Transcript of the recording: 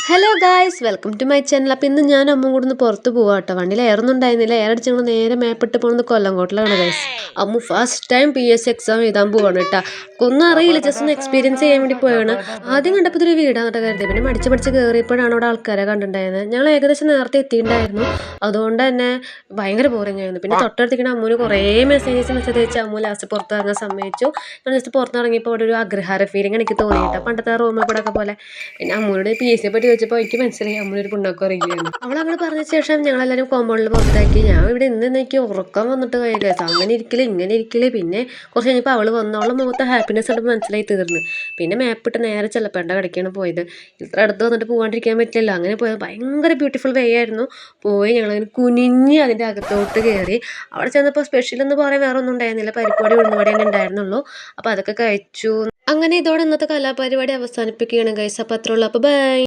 Hello guys welcome to my channel. അപ്പോൾ ഇന്ന് ഞാൻ അമ്മ കൂടെ ഒന്ന് പുറത്ത് പോവാം കേട്ടോ. വണ്ടിയിൽ എയറൊന്നുണ്ടായിരുന്നില്ല. എയർ അടിച്ച് ഞങ്ങൾ നേരെ മേപ്പിട്ട് പോകുന്നത് കൊല്ലംകോട്ടിലാണ് ഗൈസ്. അമ്മ ഫസ്റ്റ് ടൈം PSC എക്സാം എഴുതാൻ പോവാണ് കേട്ടോ. ഒന്നും അറിയില്ല, ജസ്റ്റ് ഒന്ന് എക്സ്പീരിയൻസ് ചെയ്യാൻ വേണ്ടി പോയാണ്. ആദ്യം കണ്ടപ്പോൾ ഇതൊരു വീടാണ് കേട്ടോ കരുതി. പിന്നെ മടിച്ച് കയറിയപ്പോഴാണ് അവിടെ ആൾക്കാരെ കണ്ടിട്ടുണ്ടായിരുന്നത്. ഞങ്ങൾ ഏകദേശം നേരത്തെ എത്തിയിട്ടുണ്ടായിരുന്നു. അതുകൊണ്ട് തന്നെ ഭയങ്കര ബോറിംഗ് ആയിരുന്നു. പിന്നെ തൊട്ടടുത്തേക്ക് അമ്മൂന് കുറേ മെസ്സേജ് അയച്ച് അമ്മു ലാസ്റ്റ് പുറത്തിറങ്ങാൻ സമ്മതിച്ചു. ഞാൻ ജസ്റ്റ് പുറത്തിറങ്ങിയപ്പോൾ അവിടെ ഒരു അഗ്രഹാര ഫീലിംഗ് എനിക്ക് തോന്നിയിട്ടോ, പണ്ടത്തെ റൂമിൽ കൂടെ ഒക്കെ പോലെ. പിന്നെ അമ്മൂനോട് PSC പറ്റി ചോദിച്ചപ്പോൾ എനിക്ക് മനസ്സിലായി അമ്മൂനൊരു പുണ്ണൊക്കെ അറിയില്ലായിരുന്നു. അവളങ്ങനെ പറഞ്ഞ ശേഷം ഞങ്ങളെല്ലാവരും കോമ്പൗണ്ടിൽ പുറത്താക്കി. ഞാൻ ഇവിടെ എനിക്ക് ഉറക്കം വന്നിട്ട് കഴിയുക, അങ്ങനെ ഇരിക്കല് ഇങ്ങനെ ഇരിക്കല്. പിന്നെ കുറച്ച് കഴിഞ്ഞപ്പോൾ അവൾ വന്നു. അവളുടെ മുഖത്ത് ഹാപ്പിനെസ് ഉണ്ട് മനസ്സിലായി തീർന്നു. പിന്നെ മാപ്പിട്ട് നേരെ ചെല്ലപ്പേണ്ട കടയ്ക്കാണ് പോയത്. ഇത്ര അടുത്ത് വന്നിട്ട് പോകാണ്ടിരിക്കാൻ പറ്റില്ല. അങ്ങനെ പോയത് ഭയങ്കര ബ്യൂട്ടിഫുൾ വേ ആയിരുന്നു. പോയി ഞങ്ങളങ്ങനെ കുനിഞ്ഞ് അതിൻ്റെ അകത്തോട്ട് കയറി. അവിടെ ചെന്നപ്പോൾ സ്പെഷ്യൽ എന്ന് പറയാൻ വേറെ ഒന്നും ഉണ്ടായിരുന്നില്ല, പരിപ്പുവട ഉഴുന്നുവട തന്നെ ഉണ്ടായിരുന്നുള്ളൂ. അപ്പോൾ അതൊക്കെ കഴിച്ചു. അങ്ങനെ ഇതോടെ ഇന്നത്തെ കലാപരിപാടി അവസാനിപ്പിക്കുകയാണ് ഗൈസ്. അപ്പോൾ അത്രയുള്ളൂ. അപ്പോൾ ബൈ.